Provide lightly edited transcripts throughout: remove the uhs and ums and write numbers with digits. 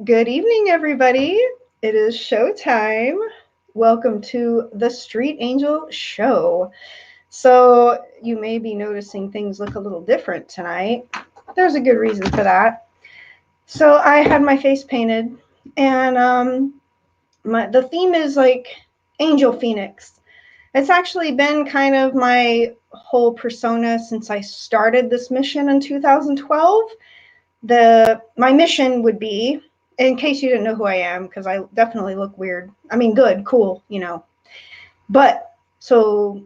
Good evening, everybody. It is showtime. Welcome to the Street Angel Show. So, you may be noticing things look a little different tonight. There's a good reason for that. So, I had my face painted, and the theme is like Angel Phoenix. It's actually been kind of my whole persona since I started this mission in 2012. My mission would be, in case you didn't know who I am, because I definitely look weird. I mean, good, cool. But so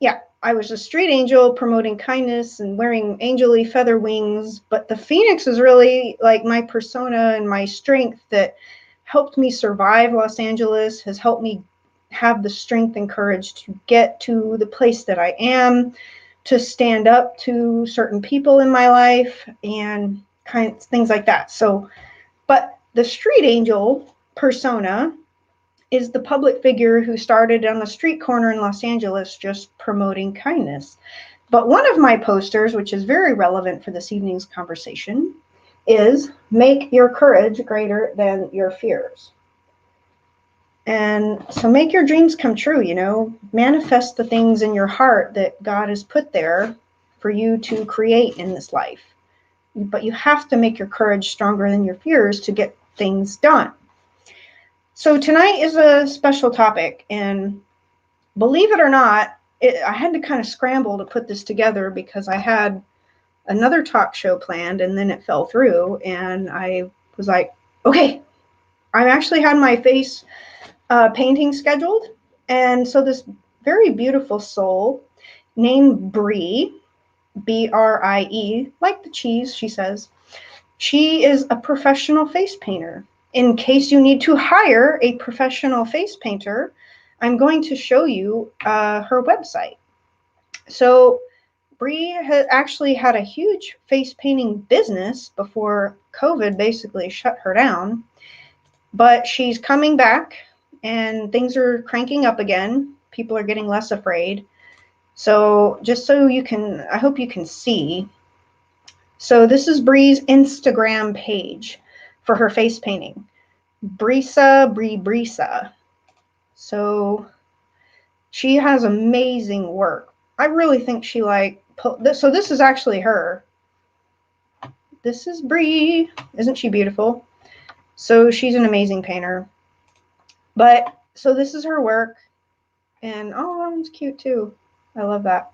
yeah, I was a street angel promoting kindness and wearing angel-y feather wings. But the phoenix is really like my persona and my strength that helped me survive Los Angeles, has helped me have the strength and courage to get to the place that I am, to stand up to certain people in my life and kind of things like that. So, but the street angel persona is the public figure who started on the street corner in Los Angeles just promoting kindness. But one of my posters, which is very relevant for this evening's conversation, is make your courage greater than your fears. And so make your dreams come true, manifest the things in your heart that God has put there for you to create in this life. But you have to make your courage stronger than your fears to get things done. So tonight is a special topic, and believe it or not, I had to kind of scramble to put this together because I had another talk show planned and then it fell through, and I was like, okay, I actually had my face painting scheduled, and so this very beautiful soul named Brie, Brie, like the cheese, she says, she is a professional face painter. In case you need to hire a professional face painter, I'm going to show you her website. So Brie had actually had a huge face painting business before COVID basically shut her down, but she's coming back and things are cranking up again. People are getting less afraid. So just so you can, I hope you can see. So this is Brie's Instagram page for her face painting. Brisa. So she has amazing work. I really think she so this is actually her. This is Brie. Isn't she beautiful? So she's an amazing painter. But so this is her work. And oh, that one's cute too. I love that.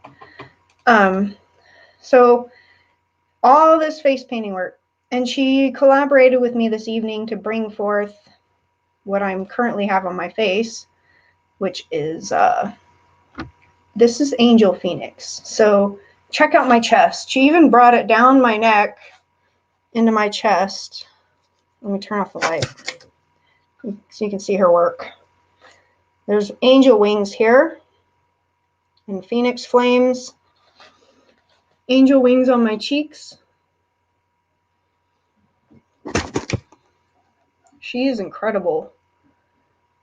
So all this face painting work. And she collaborated with me this evening to bring forth what I'm currently have on my face, which is this is Angel Phoenix. So check out my chest. She even brought it down my neck into my chest. Let me turn off the light so you can see her work. There's angel wings here and phoenix flames. Angel wings on my cheeks. She is incredible.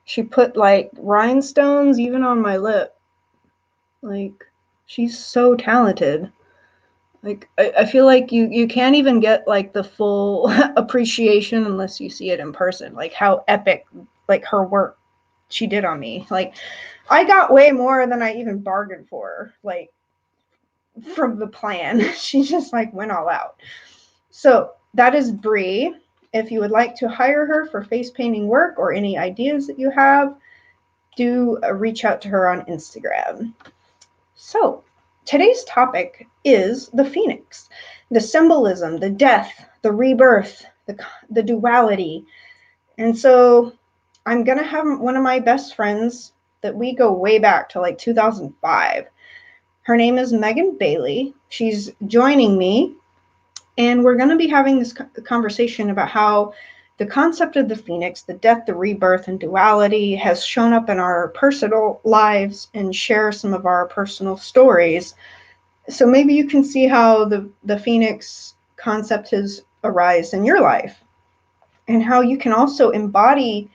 She put like rhinestones even on my lip. Like, she's so talented. Like, I feel like you can't even get like the full appreciation unless you see it in person. Like how epic like her work she did on me. Like, I got way more than I even bargained for. Like, from the plan. She just like went all out. So that is Brie. If you would like to hire her for face painting work or any ideas that you have, do reach out to her on Instagram. So today's topic is the phoenix, the symbolism, the death, the rebirth, the duality. And so I'm going to have one of my best friends that we go way back to like 2005. Her name is Meagan Bailey. She's joining me, and we're going to be having this conversation about how the concept of the phoenix, the death, the rebirth, and duality has shown up in our personal lives and share some of our personal stories. So maybe you can see how the phoenix concept has arisen in your life and how you can also embody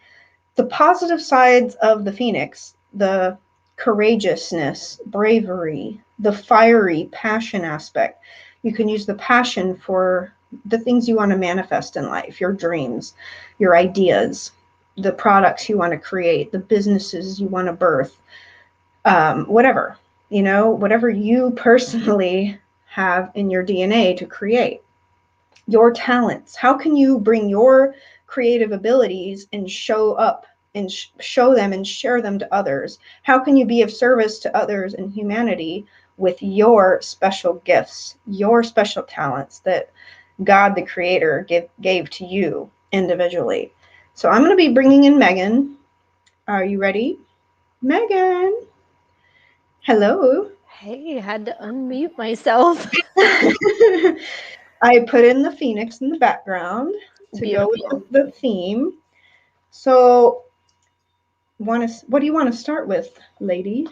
the positive sides of the phoenix, the courageousness, bravery, the fiery passion aspect. You can use the passion for the things you want to manifest in life, your dreams, your ideas, the products you want to create, the businesses you want to birth, whatever, whatever you personally have in your DNA to create. Your talents. How can you bring your creative abilities and show up and show them and share them to others? How can you be of service to others and humanity with your special gifts, your special talents that God, the creator, gave to you individually? So I'm going to be bringing in Meagan. Are you ready? Meagan. Hello. Hey, I had to unmute myself. I put in the phoenix in the background to go Beautiful. with the theme. So, what do you want to start with, lady?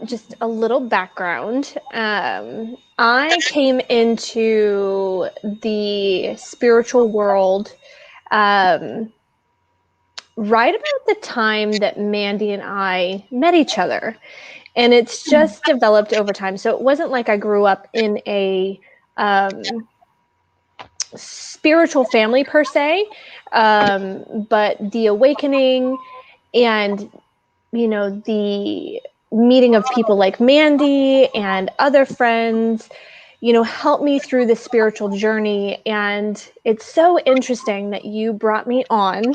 Just a little background. I came into the spiritual world um, right about the time that Mandy and I met each other. And it's just developed over time. So it wasn't like I grew up in a spiritual family per se, but the awakening and the meeting of people like Mandy and other friends, helped me through the spiritual journey. And it's so interesting that you brought me on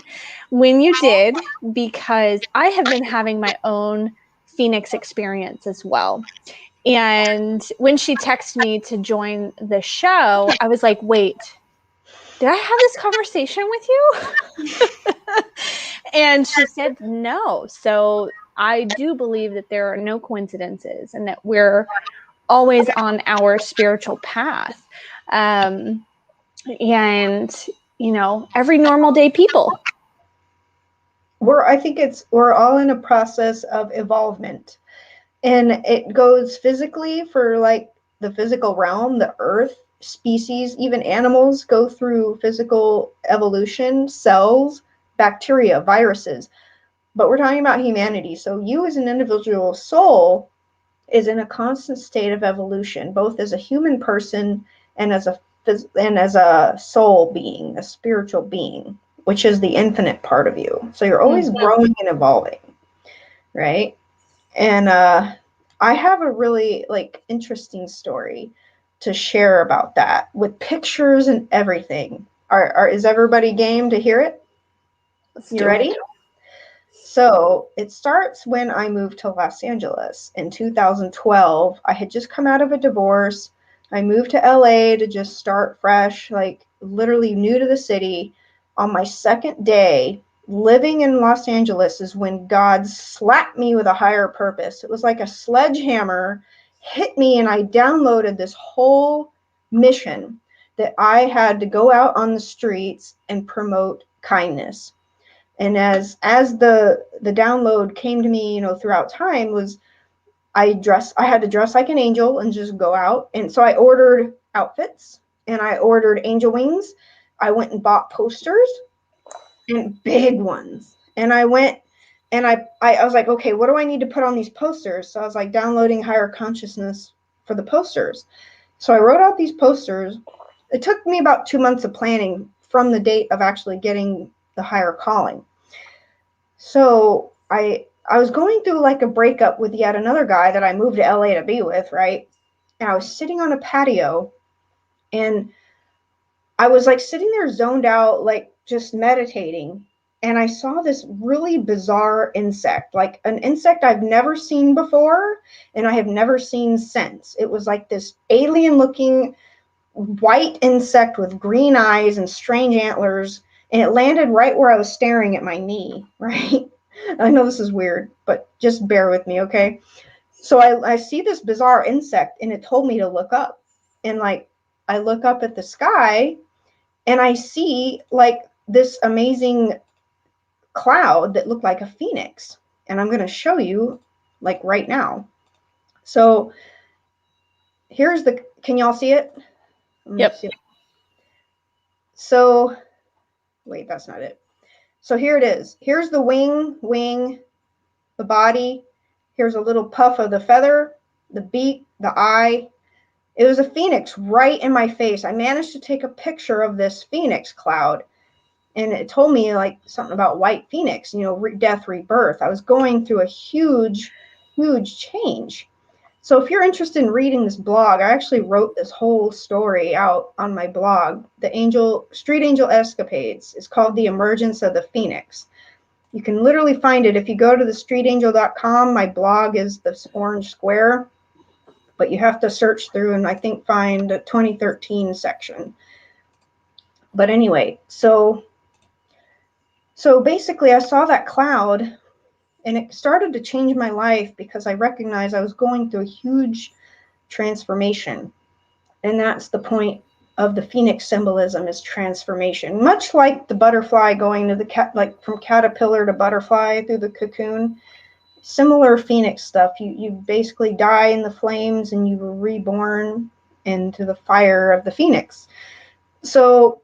when you did, because I have been having my own Phoenix experience as well. And when she texted me to join the show, I was like, wait, did I have this conversation with you? And she said no. So I do believe that there are no coincidences and that we're always on our spiritual path. And, every normal day people. I think we're all in a process of evolvement. And it goes physically for like the physical realm, the earth, species, even animals go through physical evolution, cells, bacteria, viruses. But we're talking about humanity. So you as an individual soul is in a constant state of evolution, both as a human person and as a soul being, a spiritual being, which is the infinite part of you. So you're always growing and evolving, right? And I have a really interesting story to share about that with pictures and everything. Is everybody game to hear it? You ready? So it starts when I moved to Los Angeles in 2012. I had just come out of a divorce. I moved to LA to just start fresh, like literally new to the city. On my second day living in Los Angeles is when God slapped me with a higher purpose. It was like a sledgehammer hit me, and I downloaded this whole mission that I had to go out on the streets and promote kindness. And as the download came to me, throughout time, was I had to dress like an angel and just go out. And so I ordered outfits and I ordered angel wings. I went and bought posters, and big ones. And I went and I was like, okay, what do I need to put on these posters? So I was like downloading higher consciousness for the posters. So I wrote out these posters. It took me about 2 months of planning from the date of actually getting the higher calling. So I was going through like a breakup with yet another guy that I moved to LA to be with, right? And I was sitting on a patio, and I was like sitting there zoned out, like just meditating. And I saw this really bizarre insect, like an insect I've never seen before and I have never seen since. It was like this alien looking white insect with green eyes and strange antlers. And it landed right where I was staring at my knee, right? I know this is weird, but just bear with me, okay? So I see this bizarre insect, and it told me to look up. And like, I look up at the sky, and I see like this amazing cloud that looked like a phoenix. And I'm going to show you like right now. So can y'all see it? Yep. See it. So, wait, that's not it. So here it is. Here's the wing, the body. Here's a little puff of the feather, the beak, the eye. It was a phoenix right in my face. I managed to take a picture of this phoenix cloud, and it told me like something about white phoenix, death, rebirth. I was going through a huge, huge change. So if you're interested in reading this blog, I actually wrote this whole story out on my blog, the Street Angel Escapades. It's called The Emergence of the Phoenix. You can literally find it if you go to thestreetangel.com. My blog is this orange square, but you have to search through and I think find the 2013 section. But anyway, so basically I saw that cloud and it started to change my life because I recognized I was going through a huge transformation. And that's the point of the phoenix symbolism, is transformation. Much like the butterfly going to like from caterpillar to butterfly through the cocoon. Similar phoenix stuff. You basically die in the flames and you were reborn into the fire of the phoenix. So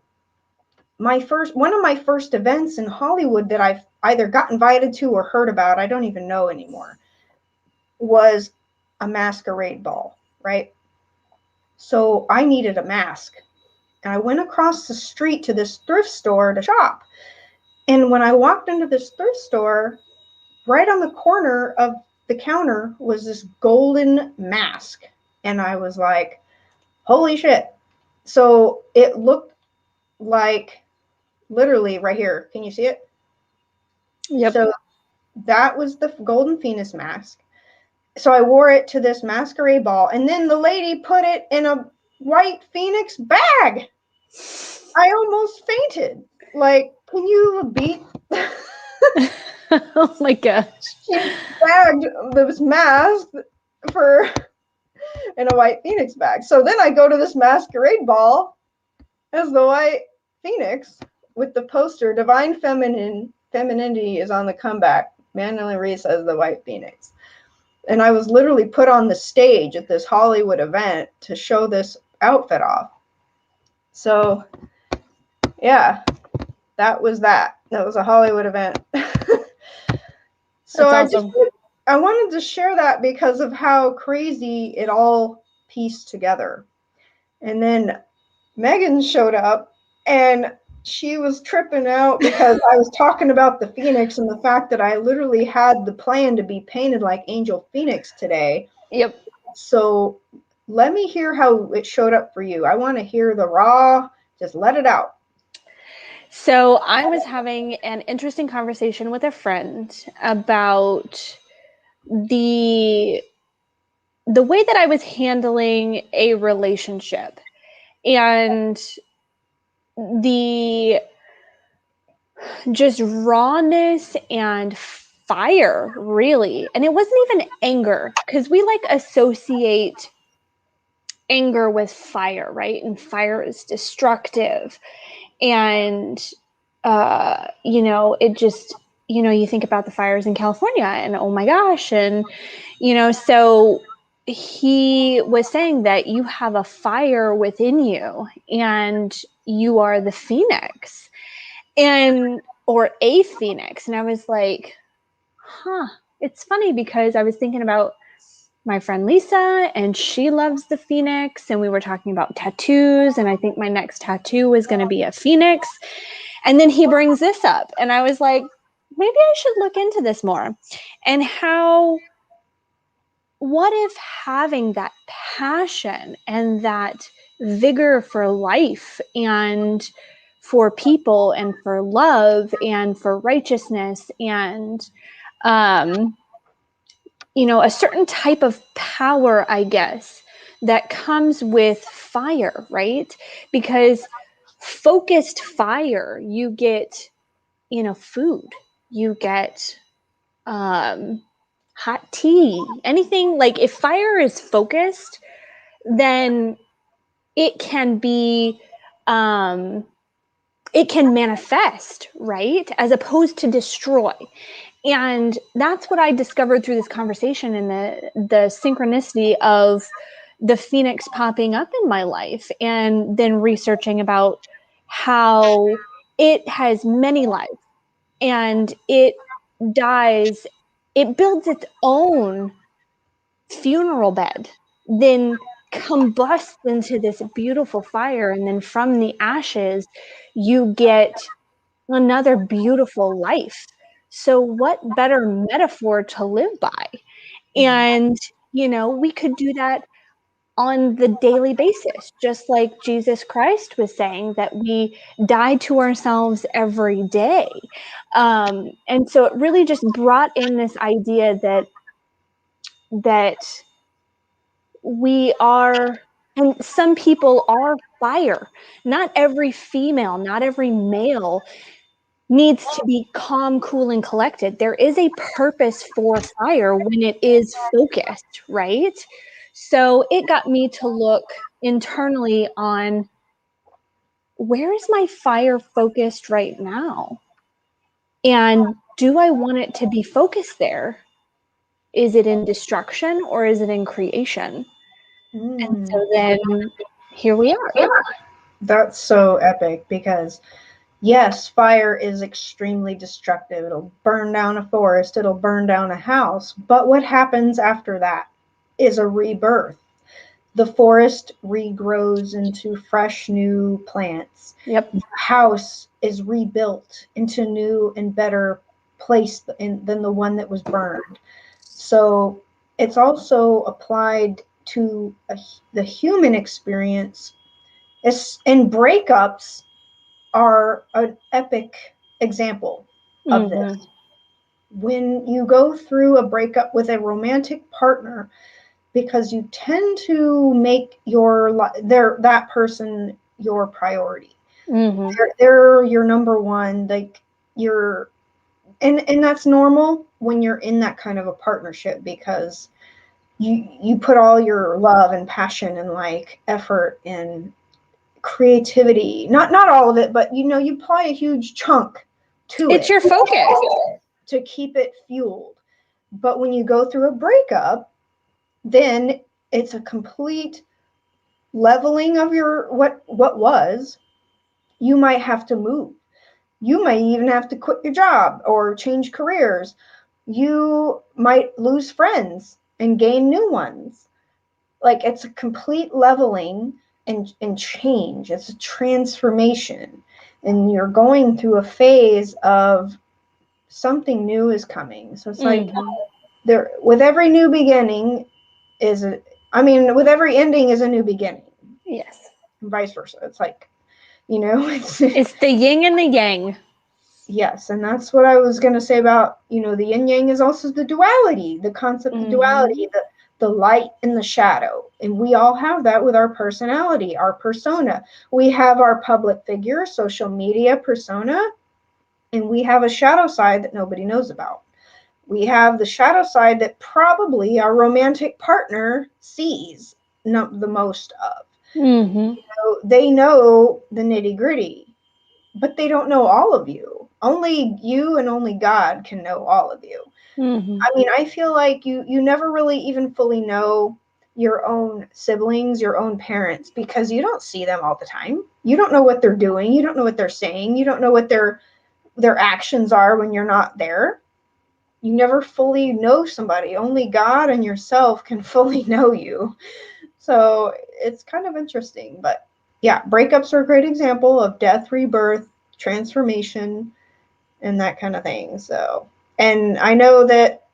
one of my first events in Hollywood that I've either got invited to or heard about, I don't even know anymore, was a masquerade ball, right? So I needed a mask. And I went across the street to this thrift store to shop. And when I walked into this thrift store, right on the corner of the counter was this golden mask. And I was like, holy shit. So it looked like literally right here. Can you see it? Yep. So that was the golden phoenix mask. So I wore it to this masquerade ball. And then the lady put it in a white phoenix bag. I almost fainted. Like, can you beat? Oh my gosh. She bagged this mask in a white phoenix bag. So then I go to this masquerade ball as the white phoenix with the poster, Divine Femininity is on the comeback. Mandelyn Reese as the white phoenix. And I was literally put on the stage at this Hollywood event to show this outfit off. So yeah, that was a Hollywood event. So awesome. I wanted to share that because of how crazy it all pieced together. And then Meagan showed up and she was tripping out because I was talking about the Phoenix and the fact that I literally had the plan to be painted like Angel Phoenix today. Yep. So let me hear how it showed up for you. I want to hear the raw, just let it out. So I was having an interesting conversation with a friend about the way that I was handling a relationship and the just rawness and fire, really. And it wasn't even anger, because we like associate anger with fire, right? And fire is destructive. And it just, you think about the fires in California and oh my gosh. And, so he was saying that you have a fire within you and you are the phoenix or a phoenix. And I was like, it's funny because I was thinking about my friend Lisa and she loves the phoenix, and we were talking about tattoos, and I think my next tattoo is going to be a phoenix. And then he brings this up and I was like, maybe I should look into this more. And what if having that passion and that vigor for life and for people and for love and for righteousness and a certain type of power, I guess, that comes with fire, right? Because focused fire, you get, food, you get hot tea, anything. Like if fire is focused, then it can be, it can manifest, right? As opposed to destroy. And that's what I discovered through this conversation and the synchronicity of the phoenix popping up in my life, and then researching about how it has many lives and it dies, it builds its own funeral bed, then combusts into this beautiful fire, and then from the ashes you get another beautiful life. So what better metaphor to live by? And we could do that on the daily basis, just like Jesus Christ was saying that we die to ourselves every day. And so it really just brought in this idea that we are, and some people are fire. Not every female, not every male needs to be calm, cool, and collected. There is a purpose for fire when it is focused, right? So it got me to look internally on, where is my fire focused right now? And do I want it to be focused there? Is it in destruction or is it in creation? And so then here we are. That's so epic, because yes, fire is extremely destructive. It'll burn down a forest, it'll burn down a house. But what happens after that is a rebirth. The forest regrows into fresh new plants. Yep. The house is rebuilt into new and better place than the one that was burned. So it's also applied to the human experience. And breakups are an epic example of this. When you go through a breakup with a romantic partner, because you tend to make that person your priority. They're your number one, like and that's normal when you're in that kind of a partnership, because you put all your love and passion and like effort and creativity, not all of it, but you apply a huge chunk to it's it. Your focus to keep it fueled. But when you go through a breakup, then it's a complete leveling of your what was. You might have to move. You might even have to quit your job or change careers. You might lose friends and gain new ones. Like, it's a complete leveling and change. It's a transformation. And you're going through a phase of something new is coming. So it's like there, with every new beginning with every ending is a new beginning. Yes. And vice versa. It's like, it's the yin and the yang. Yes, and that's what I was going to say about, the yin yang is also the duality, the concept of duality, the light and the shadow. And we all have that with our personality, our persona. We have our public figure, social media persona, and we have a shadow side that nobody knows about. We have the shadow side that probably our romantic partner sees the most of. They know the nitty-gritty, but they don't know all of you. Only you and only God can know all of you. I mean, I feel like you never really even fully know your own siblings, your own parents, because you don't see them all the time. You don't know what they're doing. You don't know what they're saying. You don't know what their actions are when you're not there. You never fully know somebody. Only God and yourself can fully know you. So it's kind of interesting. But yeah, breakups are a great example of death, rebirth, transformation, and that kind of thing. So, and I know that,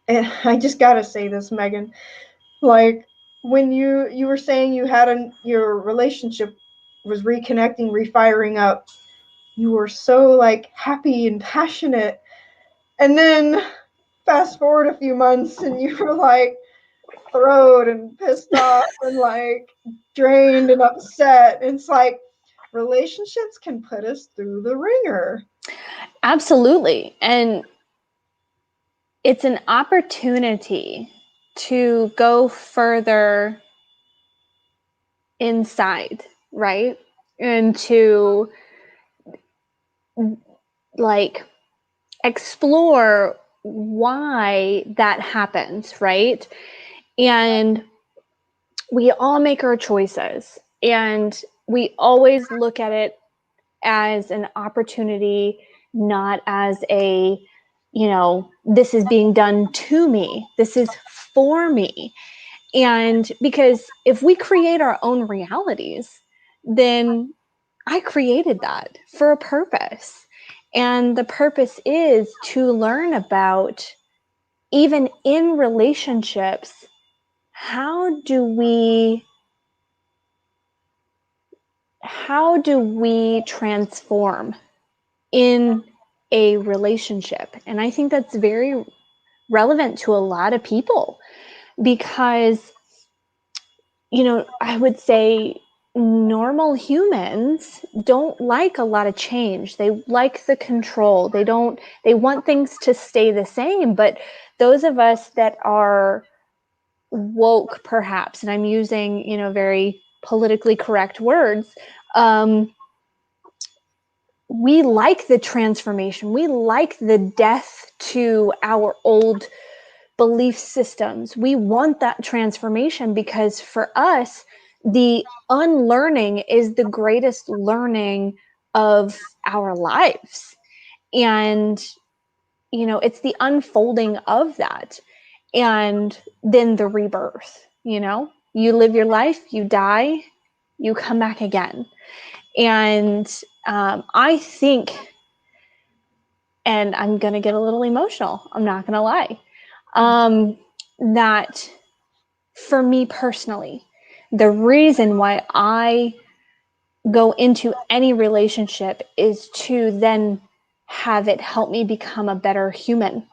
I just gotta say this, Meagan, like, when you were saying you had your relationship was reconnecting, refiring up, you were so like happy and passionate, and then fast forward a few months and you were like throwed and pissed off and like drained and upset. It's like, relationships can put us through the ringer. Absolutely. And it's an opportunity to go further inside, right? And to like explore why that happens, right? And we all make our choices, and we always look at it as an opportunity, not as this is being done to me. This is for me. And because if we create our own realities, then I created that for a purpose. And the purpose is to learn about, even in relationships, how do we transform in a relationship? And I think that's very relevant to a lot of people because, I would say normal humans don't like a lot of change. They like the control. They want things to stay the same. But those of us that are woke, perhaps, and I'm using, very politically correct words, we like the transformation. We like the death to our old belief systems. We want that transformation because for us, the unlearning is the greatest learning of our lives. And, it's the unfolding of that. And then the rebirth, you live your life, you die, you come back again. And I think, and I'm going to get a little emotional, I'm not going to lie, that for me personally, the reason why I go into any relationship is to then have it help me become a better human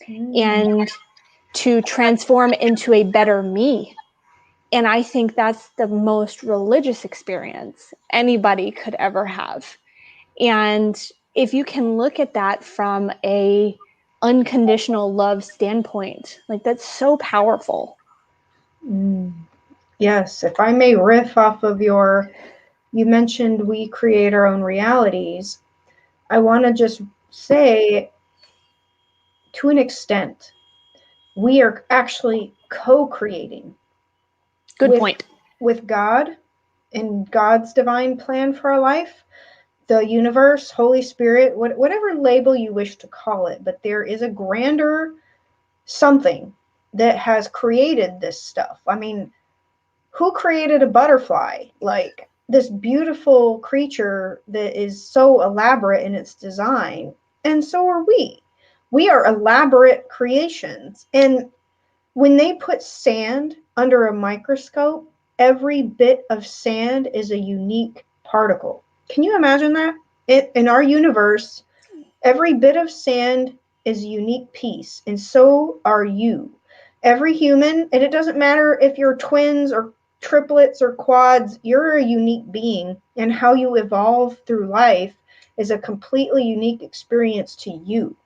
and to transform into a better me. And I think that's the most religious experience anybody could ever have. And if you can look at that from a unconditional love standpoint, like that's so powerful. Yes, if I may riff off of you mentioned we create our own realities. I want to just say, to an extent, we are actually co-creating. Good point. With God and God's divine plan for our life, the universe, Holy Spirit, whatever label you wish to call it, but there is a grander something that has created this stuff. I mean, who created a butterfly? Like this beautiful creature that is so elaborate in its design. And so are we. We are elaborate creations. And when they put sand under a microscope, every bit of sand is a unique particle. Can you imagine that? In our universe, every bit of sand is a unique piece, and so are you. Every human, and it doesn't matter if you're twins or triplets or quads, you're a unique being, and how you evolve through life is a completely unique experience to you.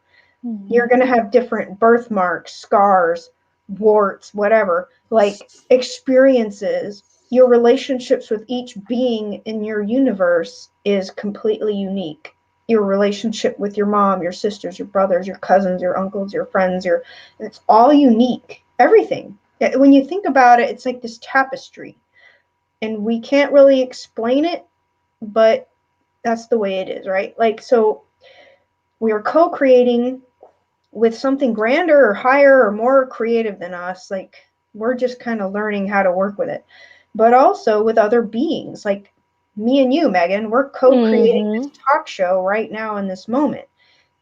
Mm-hmm. You're going to have different birthmarks, scars, warts, whatever, like experiences. Your relationships with each being in your universe is completely unique. Your relationship with your mom, your sisters, your brothers, your cousins, your uncles, your friends, it's all unique. Everything. When you think about it, it's like this tapestry. And we can't really explain it, but that's the way it is, right? Like, so we are co-creating with something grander or higher or more creative than us. Like, we're just kind of learning how to work with it. But also with other beings, like me and you, Meagan, we're co-creating this talk show right now in this moment.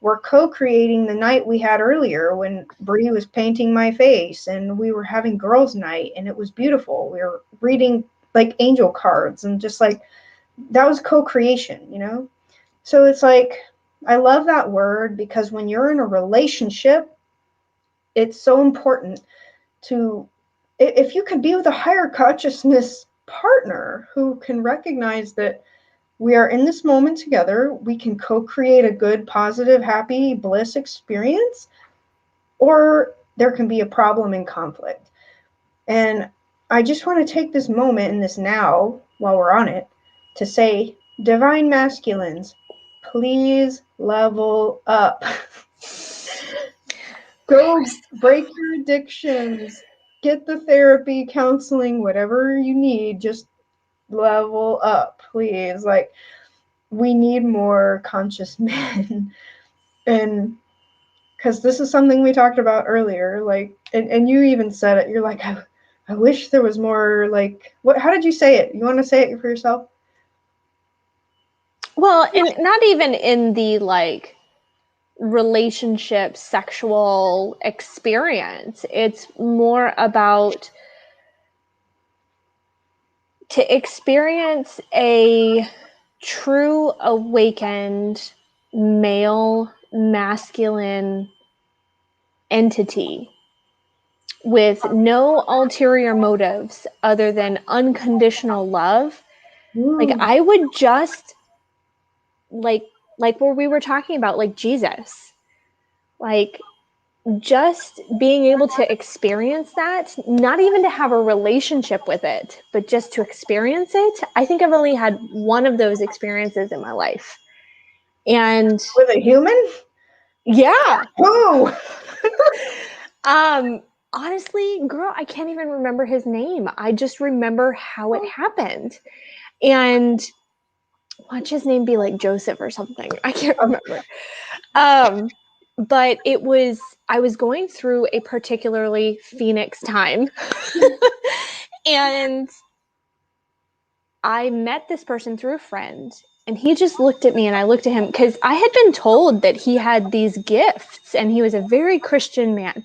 We're co-creating the night we had earlier when Bree was painting my face and we were having girls' night and it was beautiful. We were reading like angel cards and just like, that was co-creation, you know? So it's like, I love that word because when you're in a relationship, it's so important to, if you could be with a higher consciousness partner who can recognize that we are in this moment together, we can co-create a good, positive, happy, bliss experience, or there can be a problem and conflict. And I just want to take this moment in this now, while we're on it, to say, divine masculines, please level up. Go break your addictions, get the therapy, counseling, whatever you need, just level up, please. Like, we need more conscious men. And because this is something we talked about earlier, like, and you even said it, you're like, I wish there was more, like, what? How did you say it? You want to say it for yourself? Well, and not even in the like relationship, sexual experience. It's more about to experience a true awakened male masculine entity with no ulterior motives other than unconditional love. Like Ooh. I would just like where we were talking about, like Jesus, like just being able to experience that, not even to have a relationship with it, but just to experience it. I think I've only had one of those experiences in my life. And With a human? yeah. Oh. Honestly, girl, I can't even remember his name. I just remember how it happened. And watch his name be like Joseph or something. I can't remember. But it was, I was going through a particularly Phoenix time. And I met this person through a friend, and he just looked at me and I looked at him because I had been told that he had these gifts and he was a very Christian man,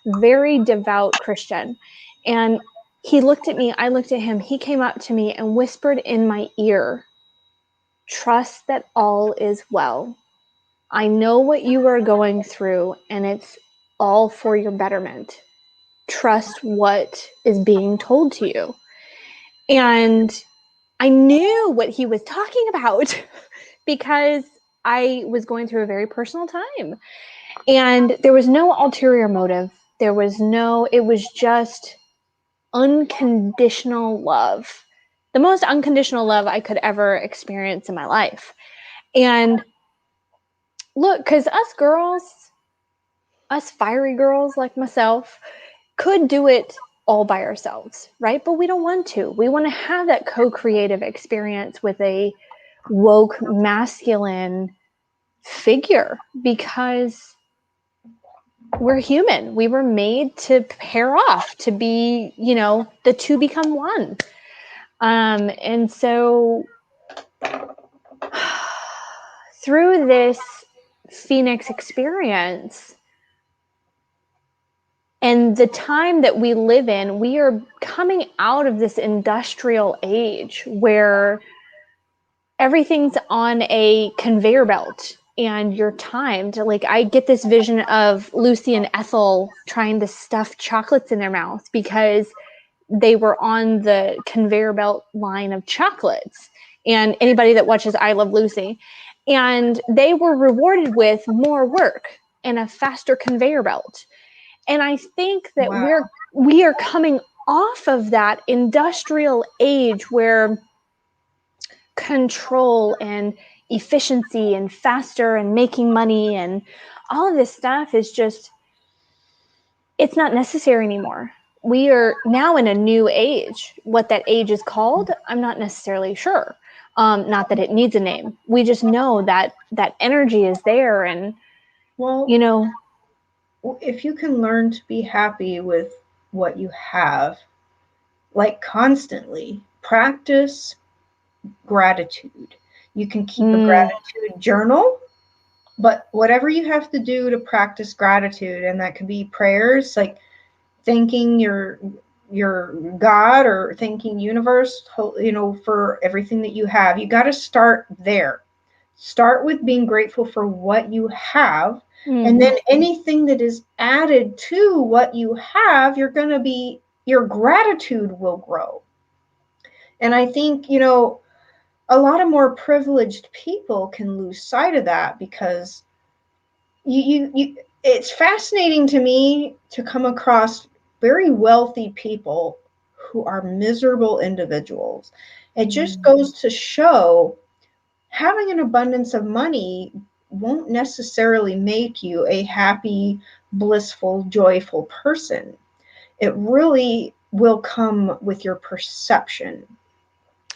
very devout Christian. And he looked at me, I looked at him, he came up to me and whispered in my ear, "Trust that all is well. I know what you are going through and it's all for your betterment. Trust what is being told to you." And I knew what he was talking about because I was going through a very personal time. And there was no ulterior motive. There was no, it was just unconditional love. The most unconditional love I could ever experience in my life. And look, because us girls, us fiery girls like myself, could do it all by ourselves, right? But we don't want to. We want to have that co-creative experience with a woke masculine figure because we're human. We were made to pair off, to be, you know, the two become one. And so through this Phoenix experience and the time that we live in, we are coming out of this industrial age where everything's on a conveyor belt and you're timed. Like I get this vision of Lucy and Ethel trying to stuff chocolates in their mouth because they were on the conveyor belt line of chocolates. And anybody that watches I Love Lucy, and they were rewarded with more work and a faster conveyor belt. And I think that Wow. we are coming off of that industrial age where control and efficiency and faster and making money and all of this stuff is just, it's not necessary anymore. We are now in a new age. What that age is called, I'm not necessarily sure. Not that it needs a name. We just know that that energy is there. And, Well, you know, if you can learn to be happy with what you have, like constantly practice gratitude. You can keep a gratitude journal, but whatever you have to do to practice gratitude, and that could be prayers, like thanking your God or thanking universe, you know, for everything that you have. You got to start there. Start with being grateful for what you have, and then anything that is added to what you have, you're going to be, your gratitude will grow. And I think, you know, a lot of more privileged people can lose sight of that because you it's fascinating to me to come across very wealthy people who are miserable individuals. It just goes to show having an abundance of money won't necessarily make you a happy, blissful, joyful person. It really will come with your perception.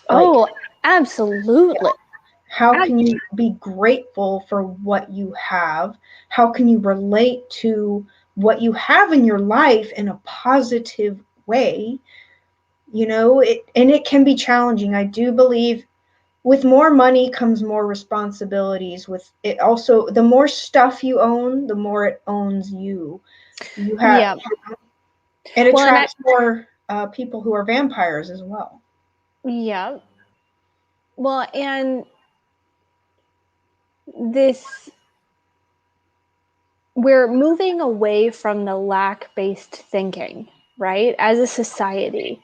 Like, oh, absolutely. how can you be grateful for what you have? How can you relate to what you have in your life in a positive way, you know, and it can be challenging. I do believe with more money comes more responsibilities. With it also, the more stuff you own, the more it owns you. You have, Yeah. it Well, attracts more people who are vampires as well. Yeah. Well, and this, we're moving away from the lack-based thinking, right? As a society.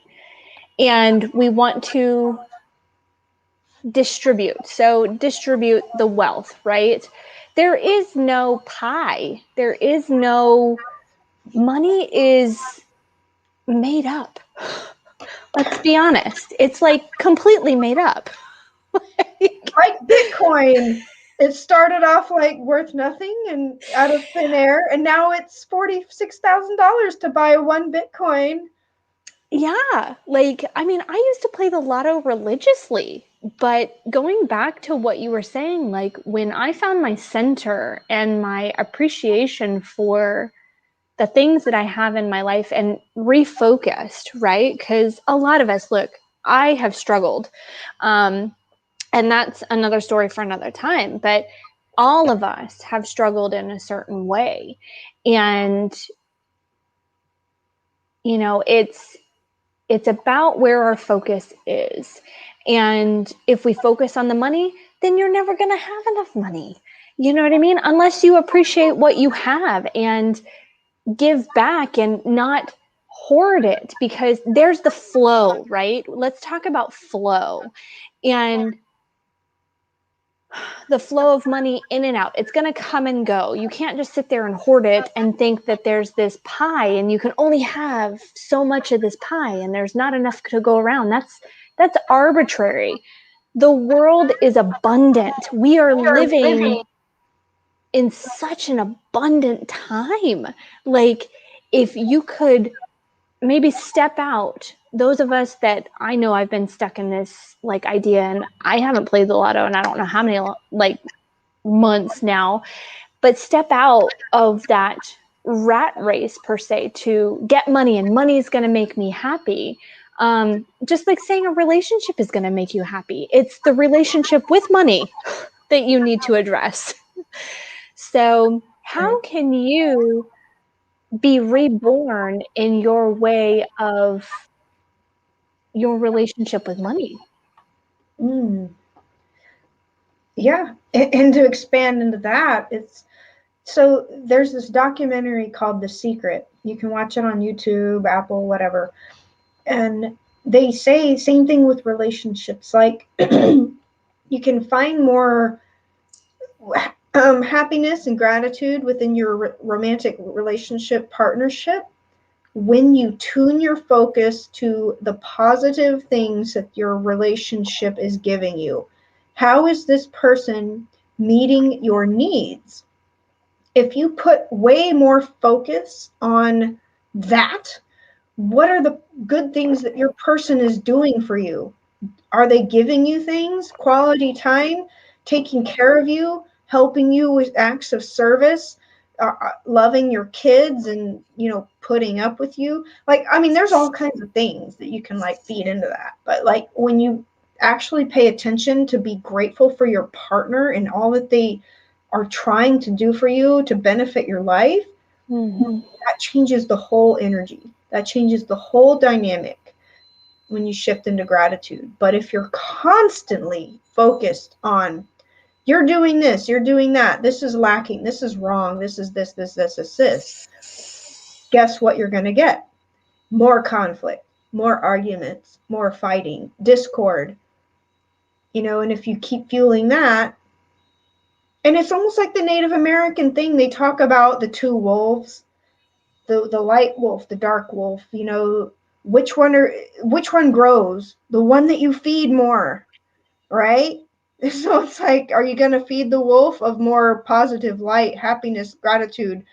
And we want to distribute. So distribute the wealth, right? There is no pie. There is no, money is made up. Let's be honest. It's like completely made up. Like Bitcoin, it started off like worth nothing and out of thin air, and now it's $46,000 to buy one Bitcoin. Yeah, like, I mean, I used to play the lotto religiously, but going back to what you were saying, like when I found my center and my appreciation for the things that I have in my life and refocused, right? Because a lot of us, look, I have struggled. And that's another story for another time, but all of us have struggled in a certain way. And, you know, it's about where our focus is. And if we focus on the money, then you're never going to have enough money. You know what I mean? Unless you appreciate what you have and give back and not hoard it, because there's the flow, right? Let's talk about flow. And the flow of money in and out, it's going to come and go. You can't just sit there and hoard it and think that there's this pie and you can only have so much of this pie and there's not enough to go around. That's arbitrary. The world is abundant. We are living in such an abundant time. Like, if you could maybe step out, those of us that, I know I've been stuck in this like idea, and I haven't played the lotto and I don't know how many like months now, but step out of that rat race per se to get money, and money is going to make me happy. Just like saying a relationship is going to make you happy. It's the relationship with money that you need to address. So how can you be reborn in your way of your relationship with money? Mm. Yeah, and to expand into that, it's so there's this documentary called The Secret. You can watch it on YouTube, Apple, whatever. And they say same thing with relationships. Like you can find more happiness and gratitude within your romantic relationship partnership when you tune your focus to the positive things that your relationship is giving you. How is this person meeting your needs? If you put way more focus on that, what are the good things that your person is doing for you? Are they giving you things, quality time, taking care of you, helping you with acts of service, loving your kids, and putting up with you? Like, I mean, there's all kinds of things that you can like feed into that. But like when you actually pay attention to be grateful for your partner and all that they are trying to do for you to benefit your life, that changes the whole energy. That changes the whole dynamic when you shift into gratitude. But if you're constantly focused on, you're doing this, you're doing that, this is lacking, this is wrong, this is this, guess what you're going to get? More conflict, more arguments, more fighting, discord. And if you keep fueling that, and it's almost like the Native American thing, they talk about the two wolves, the light wolf, the dark wolf, which one grows? The one that you feed more, right? So it's like, are you going to feed the wolf of more positive light, happiness, gratitude,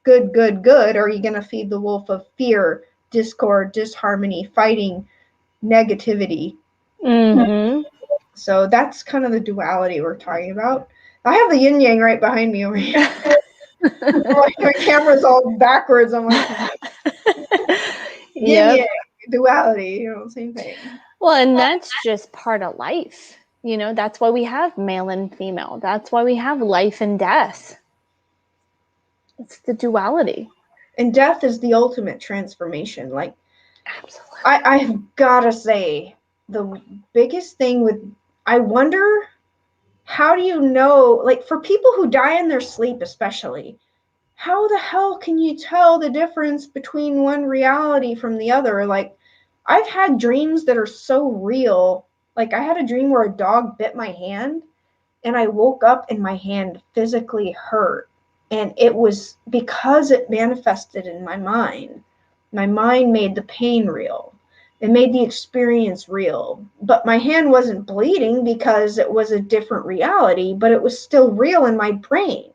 good, good, good? Or are you going to feed the wolf of fear, discord, disharmony, fighting, negativity? So that's kind of the duality we're talking about. I have the yin yang right behind me over here. Like my camera's all backwards. I'm like, yin yang. Duality, same thing. Well, and that's just part of life. That's why we have male and female. That's why we have life and death. It's the duality. And death is the ultimate transformation. Like, absolutely, I've gotta say, the biggest thing with, I wonder, how do you know, like, for people who die in their sleep especially, how the hell can you tell the difference between one reality from the other? Like, I've had dreams that are so real. Like, I had a dream where a dog bit my hand, and I woke up and my hand physically hurt. And it was because it manifested in my mind. My mind made the pain real. It made the experience real. But my hand wasn't bleeding because it was a different reality, but it was still real in my brain.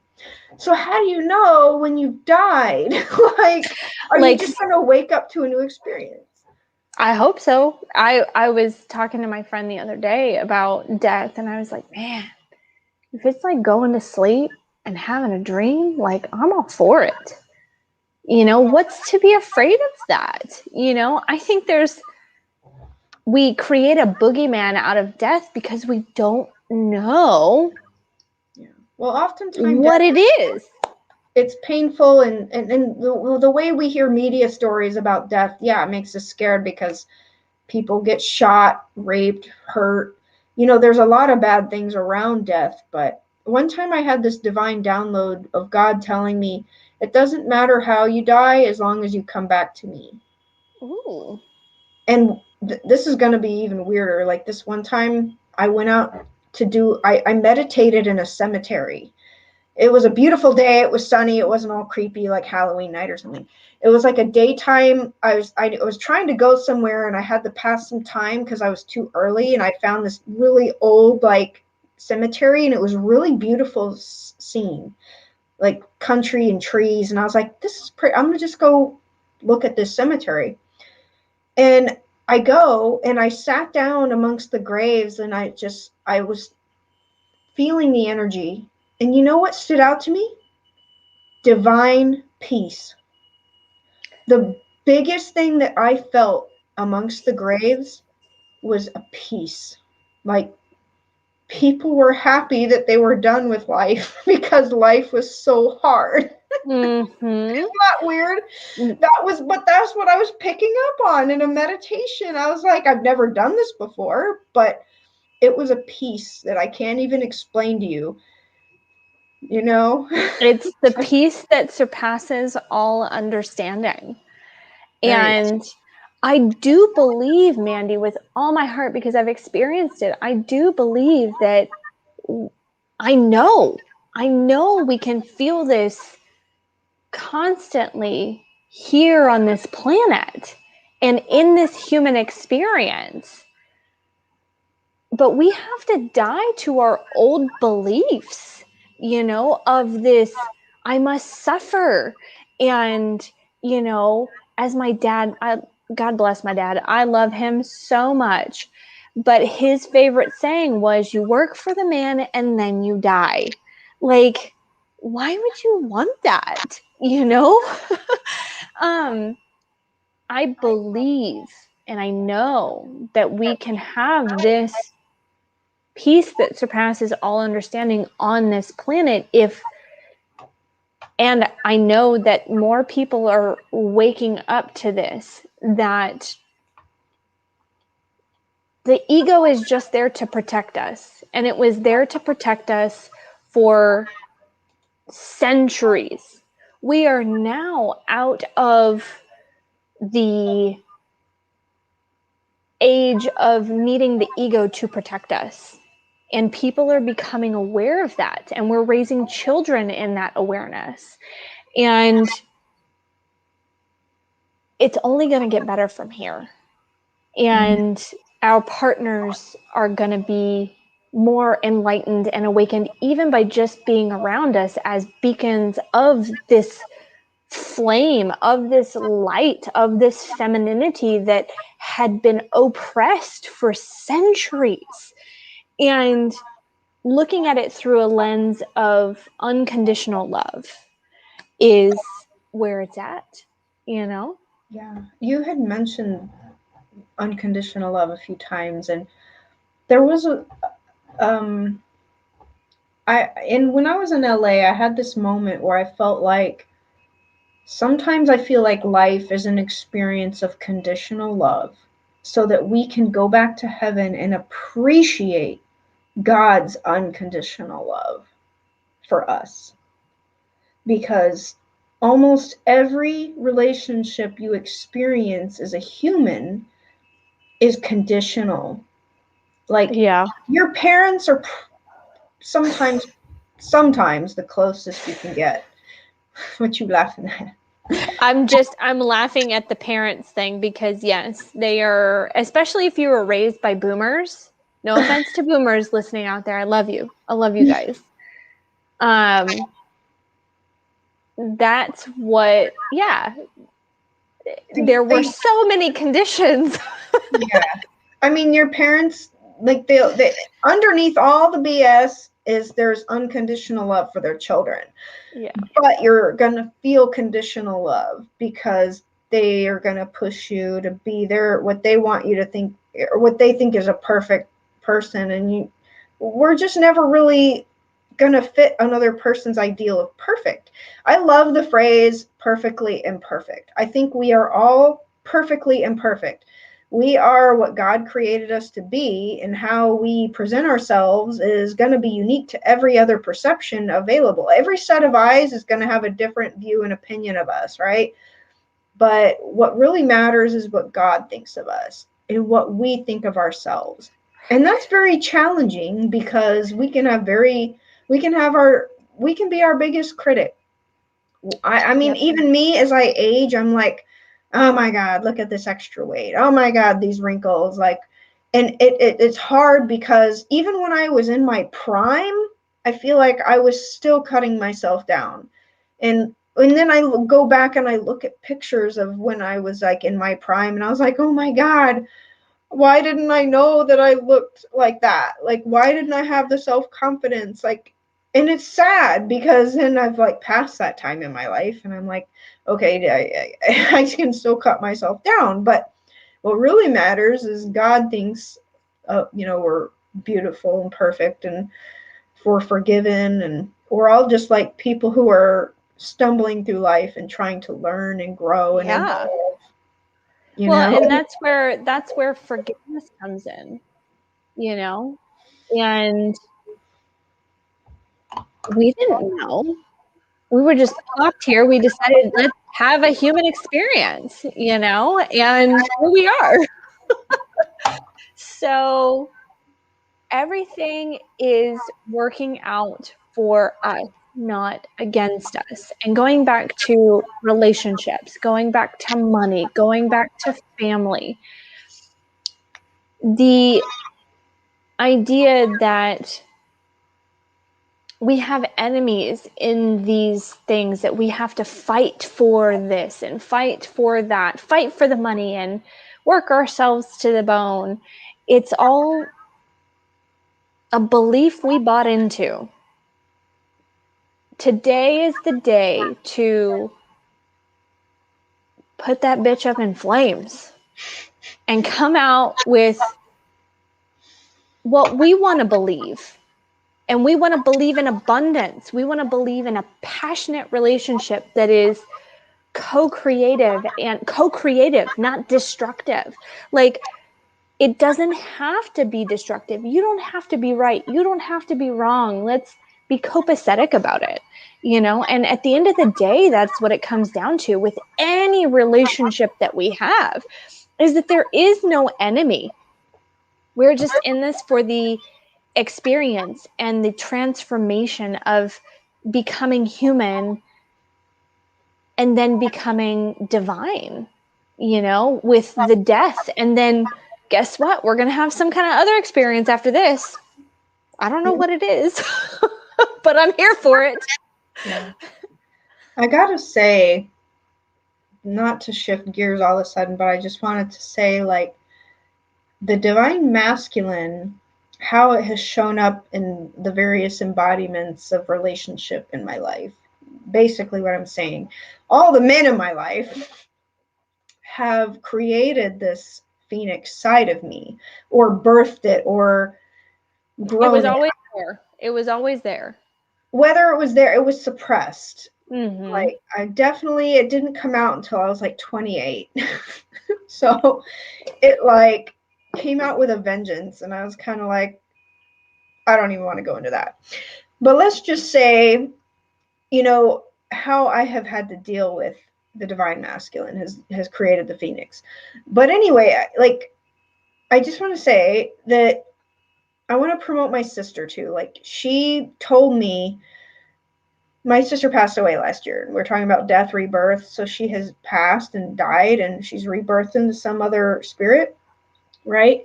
So how do you know when you've died? Are you just going to wake up to a new experience? I hope so. I was talking to my friend the other day about death, and I was like, man, if it's like going to sleep and having a dream, like, I'm all for it. What's to be afraid of that? I think we create a boogeyman out of death because we don't know well, oftentimes what it is. It's painful, and the way we hear media stories about death, it makes us scared because people get shot, raped, hurt. There's a lot of bad things around death, but one time I had this divine download of God telling me, it doesn't matter how you die as long as you come back to me. Ooh. And this is going to be even weirder. Like, this one time I went out to I meditated in a cemetery. It was a beautiful day. It was sunny. It wasn't all creepy like Halloween night or something. It was like a daytime. I was trying to go somewhere, and I had to pass some time because I was too early, and I found this really old like cemetery, and it was really beautiful scene, like country and trees. And I was like, this is pretty. I'm gonna just go look at this cemetery. And I go and I sat down amongst the graves, and I was feeling the energy. And you know what stood out to me? Divine peace. The biggest thing that I felt amongst the graves was a peace. Like, people were happy that they were done with life because life was so hard. Mm-hmm. Isn't that weird? But that's what I was picking up on in a meditation. I was like, I've never done this before, but it was a peace that I can't even explain to you. It's the peace that surpasses all understanding. And I do believe, Mandy, with all my heart, because I've experienced it, I do believe that I know we can feel this constantly here on this planet and in this human experience. But we have to die to our old beliefs, of this, I must suffer. And, as my dad, God bless my dad, I love him so much. But his favorite saying was, you work for the man and then you die. Like, why would you want that? I believe and I know that we can have this peace that surpasses all understanding on this planet and I know that more people are waking up to this, that the ego is just there to protect us, and it was there to protect us for centuries. We are now out of the age of needing the ego to protect us. And people are becoming aware of that, and we're raising children in that awareness. And it's only going to get better from here. And our partners are going to be more enlightened and awakened, even by just being around us as beacons of this flame, of this light, of this femininity that had been oppressed for centuries. And looking at it through a lens of unconditional love is where it's at, Yeah. You had mentioned unconditional love a few times, and there was a when I was in LA, I had this moment where I felt like sometimes I feel like life is an experience of conditional love so that we can go back to heaven and appreciate God's unconditional love for us. Because almost every relationship you experience as a human is conditional. Like, Yeah. your parents are sometimes the closest you can get. What you laughing at? I'm laughing at the parents thing because yes, they are, especially if you were raised by boomers. No offense to boomers listening out there. I love you. I love you guys. That's what, yeah. There were so many conditions. Yeah. I mean, your parents, like, they underneath all the BS is there's unconditional love for their children. Yeah. But you're going to feel conditional love because they are going to push you to be there, what they want you to think, or what they think is a perfect person. And we're just never really going to fit another person's ideal of perfect. I love the phrase perfectly imperfect. I think we are all perfectly imperfect. We are what God created us to be, and how we present ourselves is going to be unique to every other perception available. Every set of eyes is going to have a different view and opinion of us, right? But what really matters is what God thinks of us and what we think of ourselves. And that's very challenging because we can be our biggest critic. I mean, Yep. even me as I age, I'm like, oh my God, look at this extra weight. Oh my God, these wrinkles. Like, and it's hard because even when I was in my prime, I feel like I was still cutting myself down. And then I go back and I look at pictures of when I was like in my prime, and I was like, oh my God, why didn't I know that I looked like that? Like, why didn't I have the self-confidence? Like, and it's sad because then I've like passed that time in my life, and I'm like, okay, I can still cut myself down. But what really matters is God thinks, we're beautiful and perfect, and we're forgiven, and we're all just like people who are stumbling through life and trying to learn and grow and evolve. And that's where forgiveness comes in, and we didn't know. We were just popped here. We decided, let's have a human experience, and here we are. So everything is working out for us, not against us. And going back to relationships, going back to money, going back to family, the idea that we have enemies in these things, that we have to fight for this and fight for that, fight for the money and work ourselves to the bone. It's all a belief we bought into. Today is the day to put that bitch up in flames and come out with what we want to believe. And we want to believe in abundance. We want to believe in a passionate relationship that is co-creative, not destructive. Like, it doesn't have to be destructive. You don't have to be right. You don't have to be wrong. Let's be copacetic about it, And at the end of the day, that's what it comes down to with any relationship that we have, is that there is no enemy. We're just in this for the experience and the transformation of becoming human and then becoming divine, with the death. And then guess what? We're going to have some kind of other experience after this. I don't know what it is, but I'm here for it. Yeah. I gotta say, not to shift gears all of a sudden, but I just wanted to say, like, the divine masculine, how it has shown up in the various embodiments of relationship in my life. Basically, what I'm saying, all the men in my life have created this phoenix side of me, or birthed it, or grown It was it. always there. It was always there. Whether it was there, it was suppressed. Mm-hmm. Like, it didn't come out until I was like 28. So it like came out with a vengeance, and I was kind of like, I don't even want to go into that. But let's just say, how I have had to deal with the divine masculine has created the phoenix. But anyway, like, I just want to say that I want to promote my sister too. Like, she told me, my sister passed away last year, and we're talking about death, rebirth. So she has passed and died, and she's rebirthed into some other spirit, right?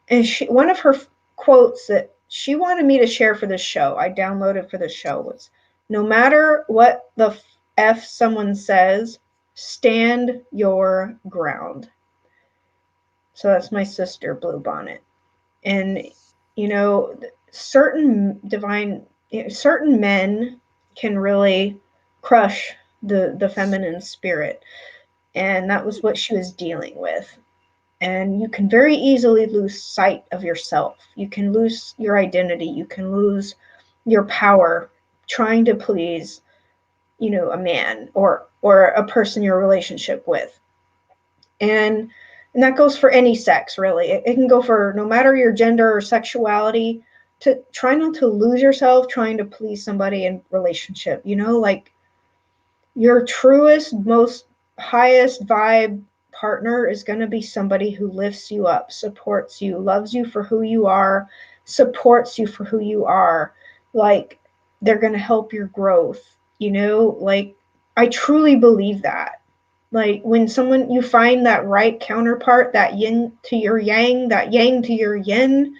And one of her quotes that she wanted me to share for this show, I downloaded for this show, was, no matter what the F someone says, stand your ground. So that's my sister, Blue Bonnet. And, certain men can really crush the feminine spirit. And that was what she was dealing with. And you can very easily lose sight of yourself. You can lose your identity. You can lose your power trying to please, a man or a person you're in a relationship with. And that goes for any sex, really. It can go for no matter your gender or sexuality, to try not to lose yourself trying to please somebody in relationship. Like, your truest, most highest vibe partner is going to be somebody who lifts you up, supports you, loves you for who you are, supports you for who you are. Like, they're going to help your growth, like, I truly believe that. Like, when you find that right counterpart, that yin to your yang, that yang to your yin,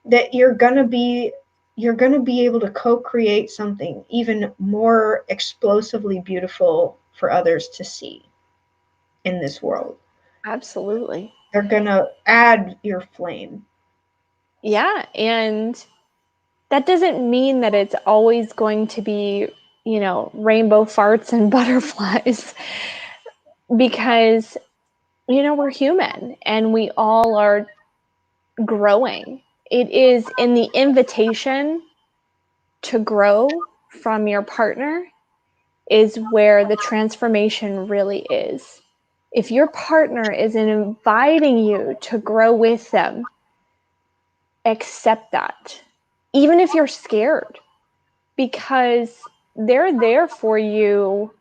that you're going to be able to co-create something even more explosively beautiful for others to see in this world. Absolutely. They're going to add your flame. Yeah, and that doesn't mean that it's always going to be, rainbow farts and butterflies, because, we're human and we all are growing. It is in the invitation to grow from your partner is where the transformation really is. If your partner is inviting you to grow with them, accept that, even if you're scared, because they're there for you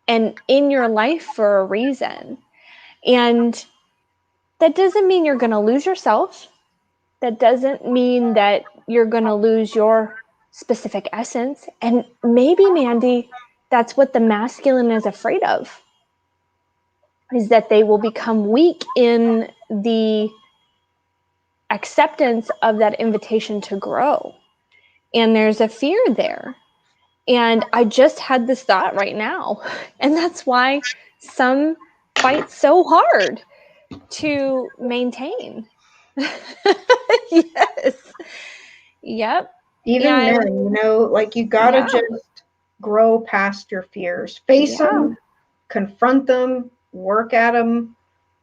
and in your life for a reason. And that doesn't mean you're going to lose yourself. That doesn't mean that you're going to lose your specific essence. And maybe, Mandy, that's what the masculine is afraid of, is that they will become weak in the acceptance of that invitation to grow. And there's a fear there. And I just had this thought right now. And that's why some fight so hard to maintain. Yes. Yep. Even And men, like, you got to yeah, just grow past your fears, face yeah, them, confront them, work at them,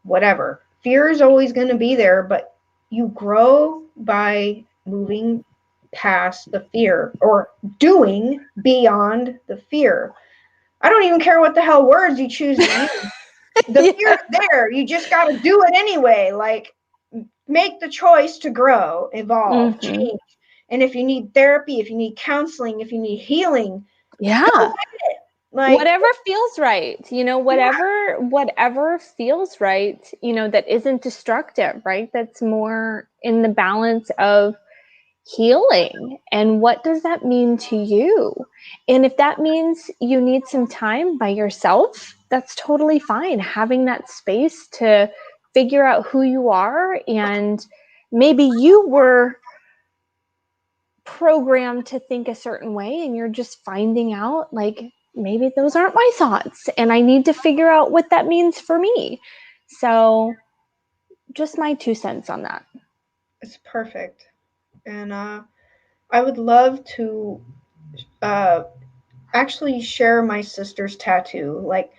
whatever. Fear is always going to be there, but you grow by moving past the fear, or doing beyond the fear. I don't even care what the hell words you choose to use. The yeah. fear's there. You just got to do it anyway. Like, make the choice to grow, evolve, Mm-hmm. change. And if you need therapy, if you need counseling, if you need healing, go Yeah. get it. Like, Whatever feels right, whatever feels right, that isn't destructive, right? That's more in the balance of healing. And what does that mean to you? And if that means you need some time by yourself, that's totally fine. Having that space to figure out who you are, and maybe you were programmed to think a certain way and you're just finding out, like, maybe those aren't my thoughts and I need to figure out what that means for me. So just my 2 cents on that. it's perfect. And I would love to actually share my sister's tattoo. Like,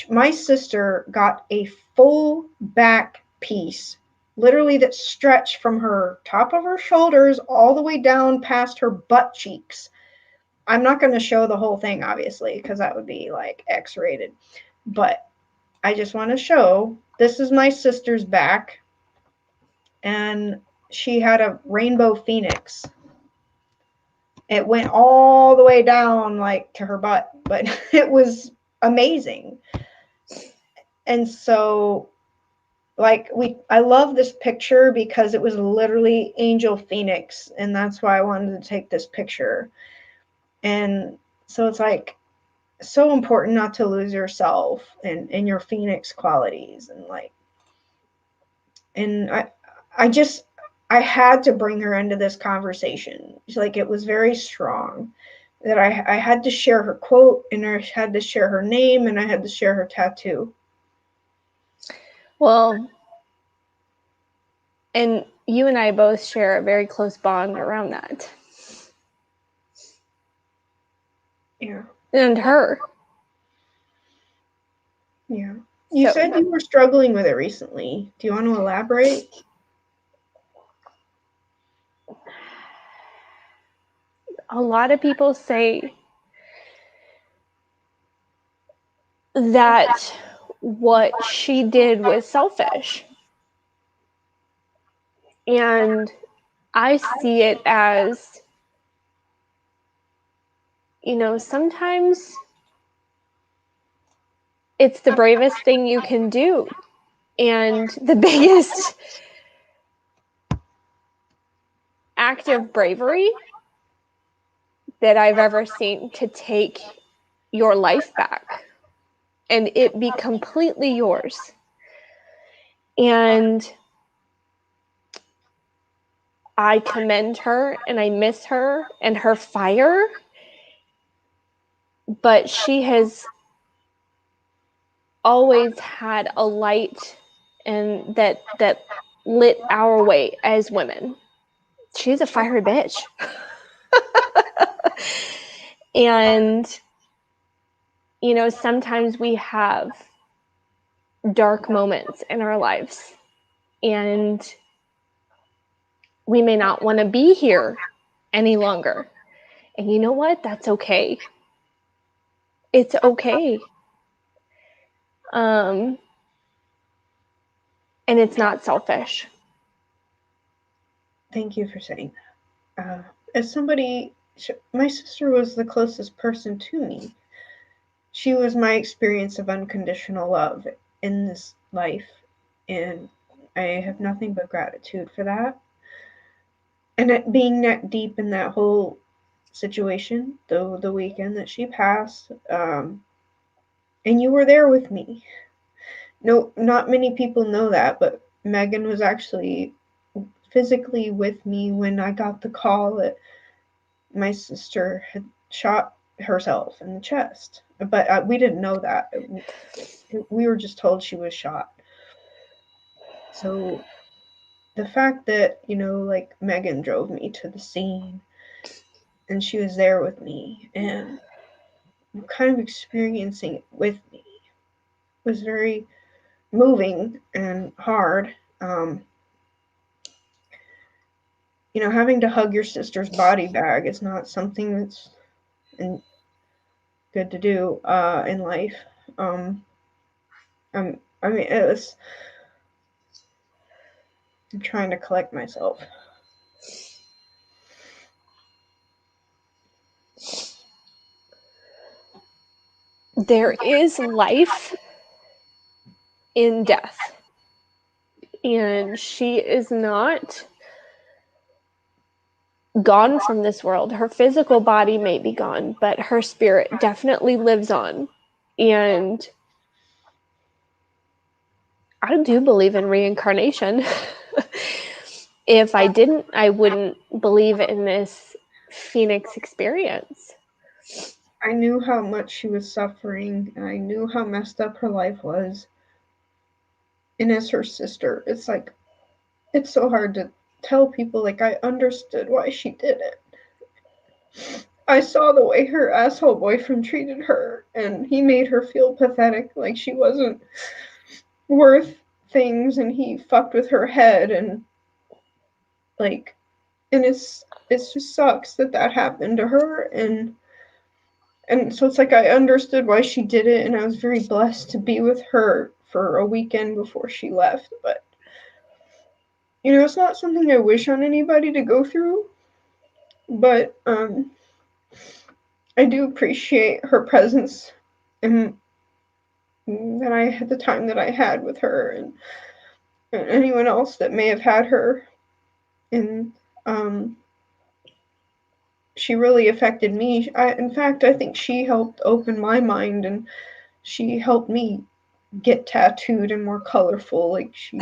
My sister got a full back piece, literally, that stretched from her top of her shoulders all the way down past her butt cheeks. I'm not going to show the whole thing, obviously, because that would be like X-rated. But I just want to show, this is my sister's back. And she had a rainbow phoenix. It went all the way down, like, to her butt, but it was amazing. And so, like, I love this picture because it was literally Angel Phoenix, and that's why I wanted to take this picture. And so it's like so important not to lose yourself and your Phoenix qualities, and like, and I had to bring her into this conversation. Like, it was very strong that I had to share her quote, and I had to share her name, and I had to share her tattoo. Well, and you and I both share a very close bond around that. Yeah. And her. Yeah. You said you were struggling with it recently. Do you want to elaborate? A lot of people say that what she did was selfish. And I see it as, you know, sometimes it's the bravest thing you can do. And the biggest act of bravery that I've ever seen, to take your life back and it be completely yours. And I commend her and I miss her and her fire, but she has always had a light and that lit our way as women. She's a fiery bitch. And, you know, sometimes we have dark moments in our lives and we may not want to be here any longer. And you know what? That's okay. It's okay. And it's not selfish. Thank you for saying that. As somebody, my sister was the closest person to me. She was my experience of unconditional love in this life, and I have nothing but gratitude for that. And it being neck deep in that whole situation, the weekend that she passed, and you were there with me. No, not many people know that, but Meagan was actually physically with me when I got the call that my sister had shot herself in the chest. But we didn't know that. We were just told she was shot. So the fact that, you know, like, Meagan drove me to the scene and she was there with me and kind of experiencing it with me was very moving and hard. You know, having to hug your sister's body bag is not something that's good to do in life. I mean, I'm trying to collect myself. There is life in death. And she is not gone from this world. Her physical body may be gone, but her spirit definitely lives on. And I do believe in reincarnation. If I didn't, I wouldn't believe in this Phoenix experience. I knew how much she was suffering, and I knew how messed up her life was. And as her sister, it's like, it's so hard to tell people, like, I understood why she did it. I saw the way her asshole boyfriend treated her, and he made her feel pathetic, like she wasn't worth things, and he fucked with her head, and like, and it's just sucks that that happened to her, and so it's like I understood why she did it, and I was very blessed to be with her for a weekend before she left. But it's not something I wish on anybody to go through. But I do appreciate her presence and that I had the time that I had with her, and anyone else that may have had her. And she really affected me. In fact, I think she helped open my mind, and she helped me get tattooed and more colorful. Like she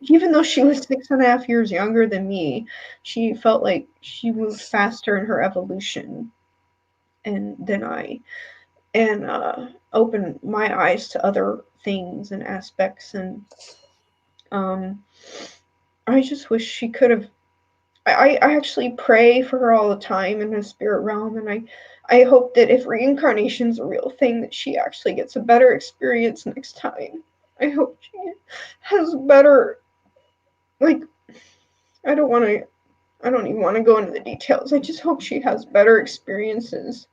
even though she was 6.5 years younger than me, she felt like she moved faster in her evolution and than I, and opened my eyes to other things and aspects. And I just wish she could have. I actually pray for her all the time in the spirit realm, and I hope that if reincarnation's a real thing, that she actually gets a better experience next time. I hope she has better, like, I don't even want to go into the details. I just hope she has better experiences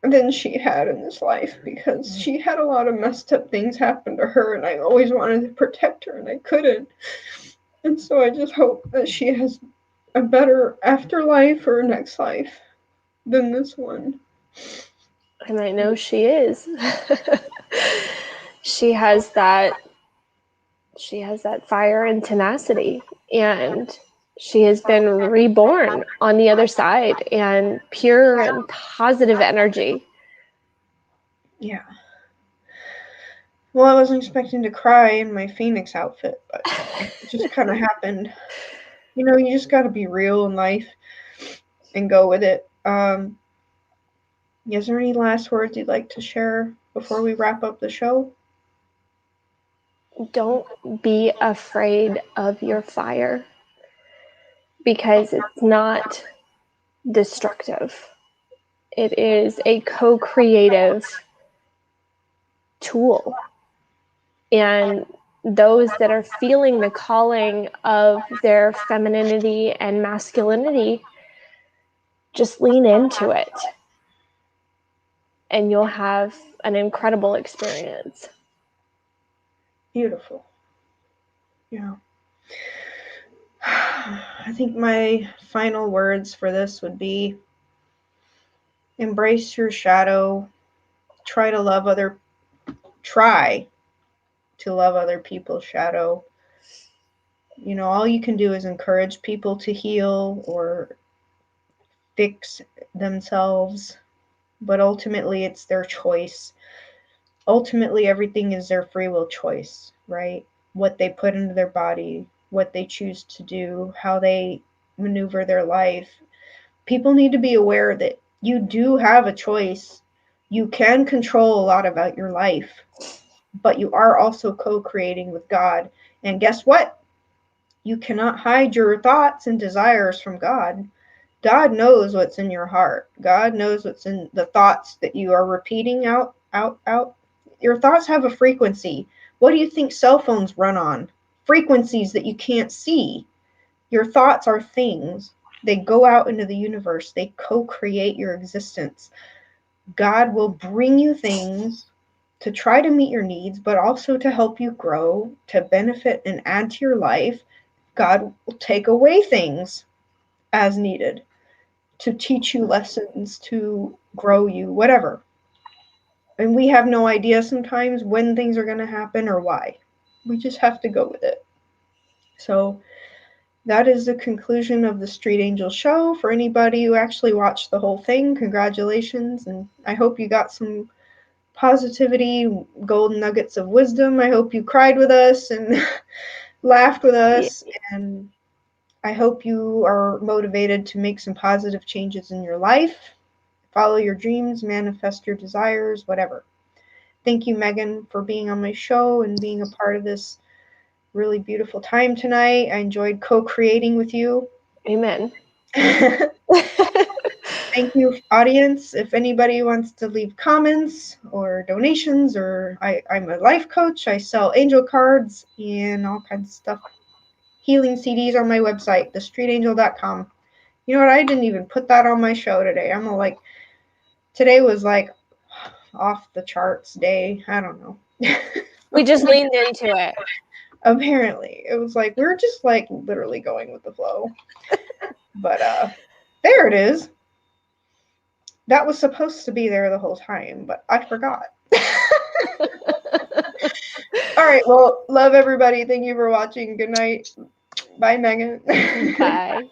than she had in this life, because she had a lot of messed up things happen to her, and I always wanted to protect her, and I couldn't. And so I just hope that she has a better afterlife or next life than this one. And I know she is. She has that fire and tenacity, and she has been reborn on the other side, and pure and positive energy. Yeah. Well, I wasn't expecting to cry in my Phoenix outfit, but it just kind of happened. You just got to be real in life and go with it. Is there any last words you'd like to share before we wrap up the show? Don't be afraid of your fire, because it's not destructive. It is a co-creative tool. And those that are feeling the calling of their femininity and masculinity, just lean into it, and you'll have an incredible experience. Beautiful. Yeah. I think my final words for this would be embrace your shadow, try to love other people's shadow. All you can do is encourage people to heal or fix themselves, but ultimately it's their choice. Ultimately, everything is their free will choice, right? What they put into their body, what they choose to do, how they maneuver their life. People need to be aware that you do have a choice. You can control a lot about your life, but you are also co-creating with God. And guess what? You cannot hide your thoughts and desires from God. God knows what's in your heart. God knows what's in the thoughts that you are repeating out. Your thoughts have a frequency. What do you think cell phones run on? Frequencies that you can't see. Your thoughts are things. They go out into the universe. They co-create your existence. God will bring you things to try to meet your needs, but also to help you grow, to benefit and add to your life. God will take away things as needed to teach you lessons, to grow you, whatever. And we have no idea sometimes when things are going to happen or why. We just have to go with it. So that is the conclusion of the Street Angel show. For anybody who actually watched the whole thing, congratulations. And I hope you got some positivity, golden nuggets of wisdom. I hope you cried with us and laughed with us. And I hope you are motivated to make some positive changes in your life. Follow your dreams, manifest your desires, whatever. Thank you, Meagan, for being on my show and being a part of this really beautiful time tonight. I enjoyed co-creating with you. Amen. Thank you, audience. If anybody wants to leave comments or donations, or I'm a life coach. I sell angel cards and all kinds of stuff. Healing CDs on my website, thestreetangel.com. You know what? I didn't even put that on my show today. I'm like, today was like off the charts day. I don't know. We just leaned into it. Apparently. It was like, we're just like literally going with the flow. But there it is. That was supposed to be there the whole time, but I forgot. All right. Well, love everybody. Thank you for watching. Good night. Bye, Megan. Bye.